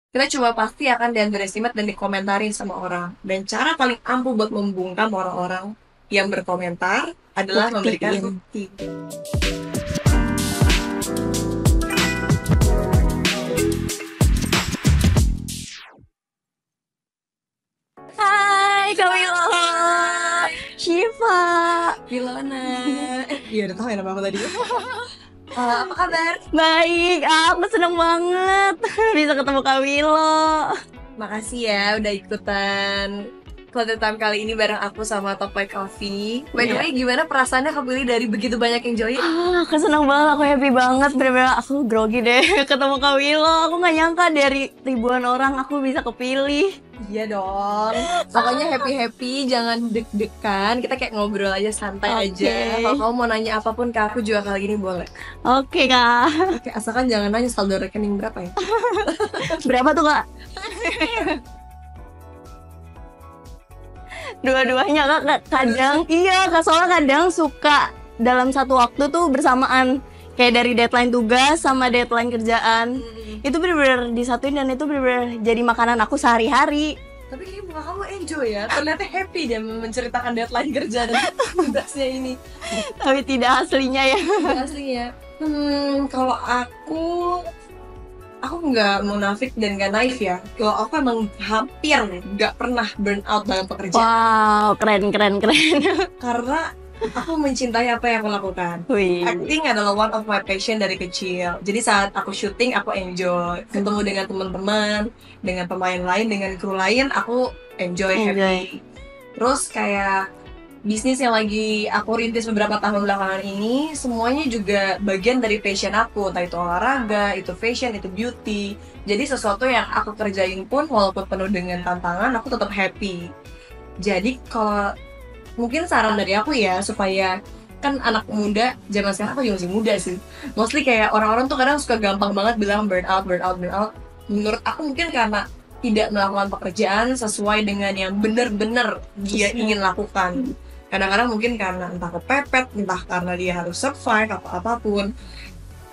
kita cuma pasti akan di-underestimate dan dikomentarin sama orang. Dan cara paling ampuh buat membungkam orang-orang yang berkomentar adalah memberikan Buktiin. bukti. Hai Kak Milo, Shiva. Wilona. Iya udah tahu ya nama aku tadi. Apa kabar? Baik, aku seneng banget bisa ketemu Kak Milo. Makasih ya udah ikutan Quality Time kali ini bareng aku sama Top White Coffee. By the way, gimana perasaannya kepilih dari begitu banyak yang join? Aku seneng banget, aku happy banget. Bener-bener aku grogi deh ketemu Kak Milo. Aku gak nyangka dari ribuan orang aku bisa kepilih. Iya dong. Pokoknya happy-happy, jangan deg-degan. Kita kayak ngobrol aja, santai aja. Kalau kamu mau nanya apapun ke aku juga kali ini boleh. Oke Kak. Oke, asalkan jangan nanya saldo rekening berapa ya. Berapa tuh Kak? Dua-duanya Kak, kadang iya Kak, soalnya kadang suka dalam satu waktu tuh bersamaan, kayak dari deadline tugas sama deadline kerjaan. Itu bener-bener disatuin dan itu bener-bener jadi makanan aku sehari-hari. Tapi kayaknya muka kamu enjoy ya. Ternyata happy dia menceritakan deadline kerja dan tugasnya ini. Tapi tidak aslinya ya. Aslinya. Kalau aku nggak munafik dan nggak naif ya. Kalau aku emang hampir nggak pernah burn out dalam pekerjaan. Wow, keren. Karena aku mencintai apa yang aku lakukan. Wih. Acting adalah one of my passion dari kecil. Jadi saat aku syuting, aku enjoy. Ketemu dengan teman-teman, dengan pemain lain, dengan kru lain, aku enjoy. Happy. Terus kayak bisnis yang lagi aku rintis beberapa tahun belakangan ini, semuanya juga bagian dari passion aku. Entah itu olahraga, itu fashion, itu beauty. Jadi sesuatu yang aku kerjain pun walaupun penuh dengan tantangan, aku tetap happy. Jadi kalau mungkin saran dari aku ya, supaya kan anak muda zaman sekarang, aku juga masih muda sih, mostly kayak orang-orang tuh kadang suka gampang banget bilang burn out. Menurut aku mungkin karena tidak melakukan pekerjaan sesuai dengan yang benar-benar dia ingin lakukan. Kadang-kadang mungkin karena entah kepepet, entah karena dia harus survive atau apapun.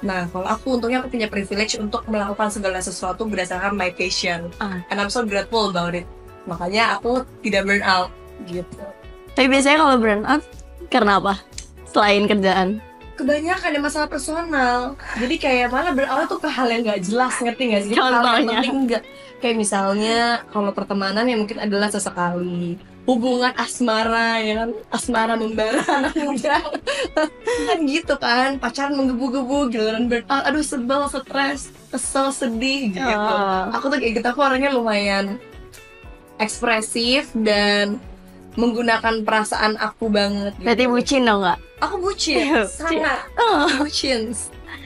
Nah, kalau aku untungnya aku punya privilege untuk melakukan segala sesuatu berdasarkan my passion, and I'm so grateful about it. Makanya aku tidak burn out gitu. Tapi biasanya kalau burn out karena apa? Selain kerjaan? Kebanyakan ada masalah personal. Jadi kayak malah burn out tuh ke hal yang nggak jelas, ngerti nggak sih? Hal yang Contohnya? penting nggak. Kayak misalnya kalau pertemanan yang mungkin adalah sesekali, hubungan asmara ya kan, asmara membara anak muda kan gitu kan, pacaran menggebu-gebu, giliran burn out, aduh sebel, stres, kesel, sedih gitu. Aku tuh kayak gitu, aku orangnya lumayan ekspresif dan menggunakan perasaan aku banget gitu. Berarti bucin dong Kak? Aku bucin, sangat bucin.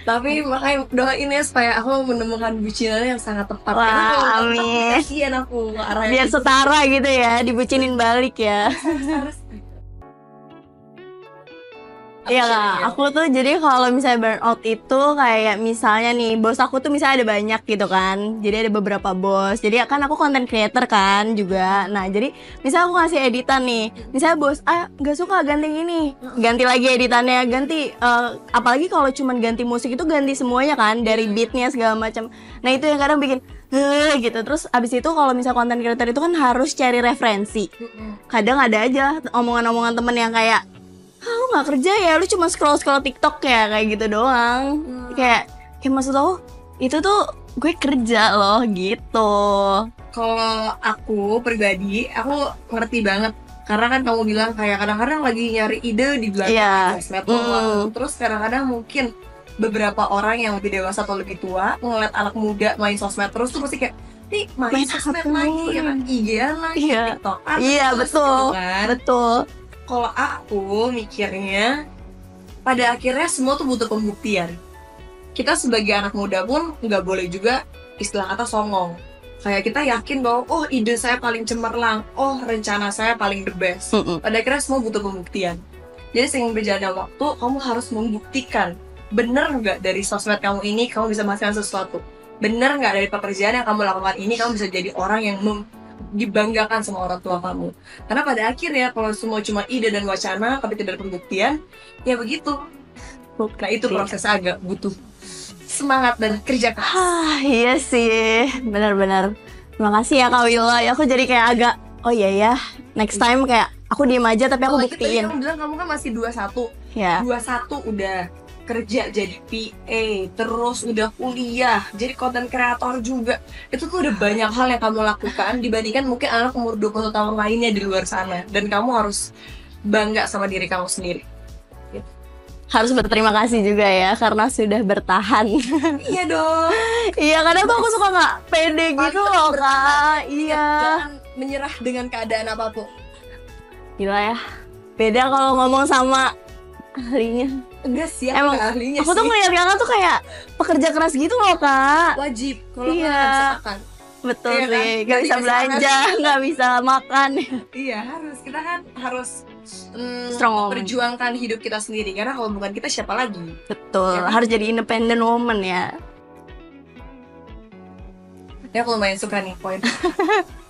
Tapi makanya doain ya supaya aku menemukan bucinan yang sangat tepat. Wah, amin. Kasian aku ke arah Biar setara gitu ya, dibucinin balik ya. Iya Kak, aku tuh jadi kalau misalnya burnout itu kayak misalnya nih, bos aku tuh misalnya ada banyak gitu kan. Jadi ada beberapa bos. Jadi kan aku content creator kan juga. Nah jadi misalnya aku ngasih editan nih, misalnya bos gak suka ganti ini, ganti lagi editannya, ganti apalagi kalau cuman ganti musik itu ganti semuanya kan, dari beatnya segala macam. Nah itu yang kadang bikin gitu. Terus abis itu kalau misalnya content creator itu kan harus cari referensi. Kadang ada aja omongan-omongan temen yang kayak, lu gak kerja ya, lu cuma scroll TikTok ya, kayak gitu doang. Kayak maksud lo itu tuh gue kerja loh gitu. Kalau aku pribadi, aku ngerti banget. Karena kan kamu bilang kayak kadang-kadang lagi nyari ide di belakang sosmed. Terus kadang-kadang mungkin beberapa orang yang lebih dewasa atau lebih tua ngeliat anak muda main sosmed terus tuh pasti kayak, nih main sosmed lagi, ya kan, IG-an lagi, TikTok. Iya betul, gitu kan. betul. Kalau aku mikirnya, pada akhirnya semua tuh butuh pembuktian. Kita sebagai anak muda pun nggak boleh juga istilah kata songong. Kayak kita yakin bahwa, oh ide saya paling cemerlang, oh rencana saya paling the best. Pada akhirnya semua butuh pembuktian. Jadi seiring berjalannya waktu, kamu harus membuktikan, bener nggak dari sosmed kamu ini kamu bisa menghasilkan sesuatu. Bener nggak dari pekerjaan yang kamu lakukan ini kamu bisa jadi orang yang dibanggakan sama orang tua kamu. Karena pada akhirnya kalau semua cuma ide dan wacana tapi tidak ada pembuktian, ya begitu. Nah itu prosesnya agak butuh semangat dan kerja keras. Iya sih, benar-benar. Terima kasih ya Kak Willa. Ya, aku jadi kayak agak, oh iya ya, next time kayak aku diem aja tapi aku Apalagi tadi buktiin. kamu bilang kamu kan masih 21. Ya, 21 udah kerja jadi PA, terus udah kuliah, jadi content creator juga. Itu tuh udah banyak hal yang kamu lakukan dibandingkan mungkin anak umur 20 tahun lainnya di luar sana. Dan kamu harus bangga sama diri kamu sendiri. harus berterima kasih juga ya karena sudah bertahan. Iya dong. Iya, kadang tuh aku suka nggak pede gitu loh Kak. Iya. Jangan menyerah dengan keadaan apapun. Gila ya. Beda kalau ngomong sama ahlinya. Enggak sih, Emang ahlinya aku tuh sih. ngeliat kakak tuh kayak pekerja keras gitu loh Kak. Wajib. Kalau Iya. nggak bisa makan. Betul Iya kan? sih, Nggak nggak bisa dikasih belanja, nggak bisa makan. Iya, harus. Kita kan harus Strong woman. perjuangkan hidup kita sendiri. Karena kalau bukan kita siapa lagi? Betul, Ya. harus jadi independent woman ya. Ya aku lumayan suka nih poin.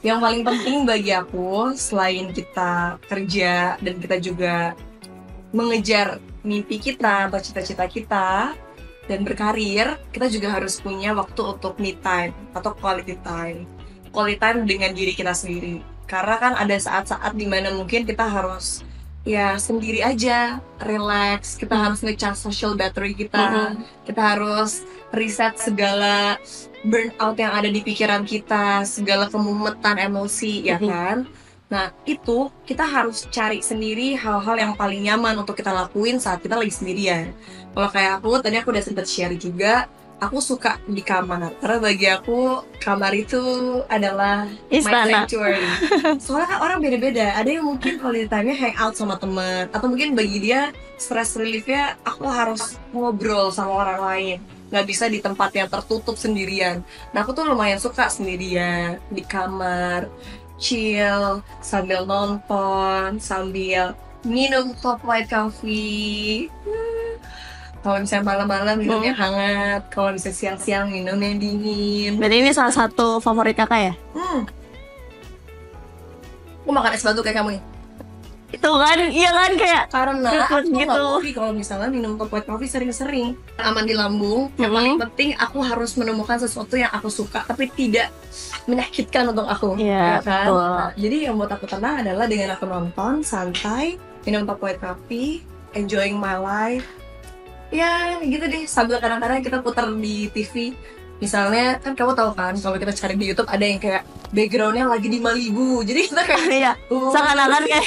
Yang paling penting bagi aku, selain kita kerja dan kita juga mengejar mimpi kita atau cita-cita kita dan berkarir, kita juga harus punya waktu untuk me time atau quality time. Quality time dengan diri kita sendiri. Karena kan ada saat-saat dimana mungkin kita harus ya sendiri aja, relax, kita harus ngecharge social battery kita, kita harus reset segala burnout yang ada di pikiran kita, segala kemumetan emosi, ya kan? Nah, itu kita harus cari sendiri hal-hal yang paling nyaman untuk kita lakuin saat kita lagi sendirian. Kalau kayak aku, tadi aku udah sempet share juga, aku suka di kamar. Karena bagi aku, kamar itu adalah my Istana. sanctuary. Soalnya kan orang beda-beda. Ada yang mungkin quality time-nya hang out sama teman, atau mungkin bagi dia stress relief-nya aku harus ngobrol sama orang lain. Nggak bisa di tempat yang tertutup sendirian. Nah, aku tuh lumayan suka sendirian di kamar, chill, sambil nonton, sambil minum top white coffee. Kalau misalnya malam-malam minumnya hangat, kalau misalnya siang-siang minum yang dingin. Berarti ini salah satu favorit kakak ya? Aku makan es batu kayak kamu nih. Itu kan, iya kan kayak Karena Kekut aku gitu. nggak kopi kalau misalnya minum top white coffee sering-sering. Aman di lambung. Yang paling penting aku harus menemukan sesuatu yang aku suka, tapi tidak menyakitkan untuk aku. Iya, ya kan? betul. Nah, jadi yang buat aku tenang adalah dengan aku nonton, santai, minum top white coffee, enjoying my life. Ya gitu deh, sambil kadang-kadang kita putar di TV. Misalnya kan kamu tahu kan kalau kita cari di YouTube ada yang kayak backgroundnya lagi di Malibu, jadi kita kayak iya, seakan-akan kayak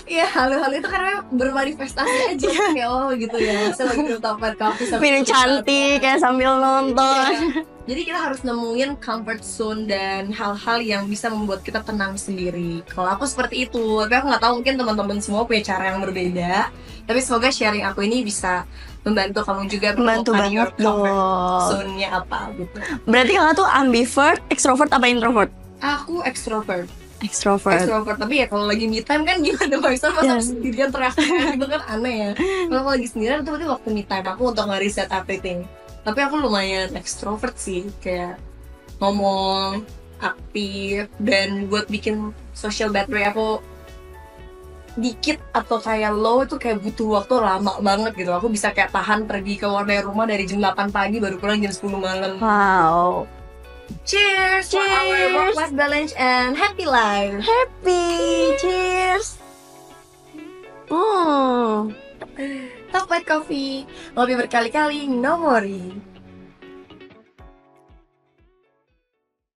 iya hal-hal itu karena bermanifestasi aja kayak oh gitu ya, saya lagi minum top white coffee sambil pilih cantik kayak sambil nonton. Iya. Jadi kita harus nemuin comfort zone dan hal-hal yang bisa membuat kita tenang sendiri. Kalau aku seperti itu, tapi aku nggak tahu mungkin teman-teman semua punya cara yang berbeda. Tapi semoga sharing aku ini bisa membantu kamu juga Membantu menemukan your banget comfort dong. zone-nya apa gitu. Berarti kakak tuh ambivert, extrovert apa introvert? Aku extrovert. Extrovert. Extrovert, tapi ya kalau lagi me time kan gimana Faisal masa sendirian teriak-teriak gitu kan aneh ya. Kalau aku lagi sendirian itu berarti waktu me time aku untuk nge-reset everything. Tapi aku lumayan extrovert sih, kayak ngomong, aktif, dan buat bikin social battery aku dikit atau kayak low itu kayak butuh waktu lama banget gitu. Aku bisa kayak tahan pergi keluar dari rumah dari jam 8 pagi baru pulang jam 10 malam. Wow. Cheers for our Cheers. work-life balance and happy life. Happy. Cheers. Top white coffee, ngopi berkali-kali, no worry.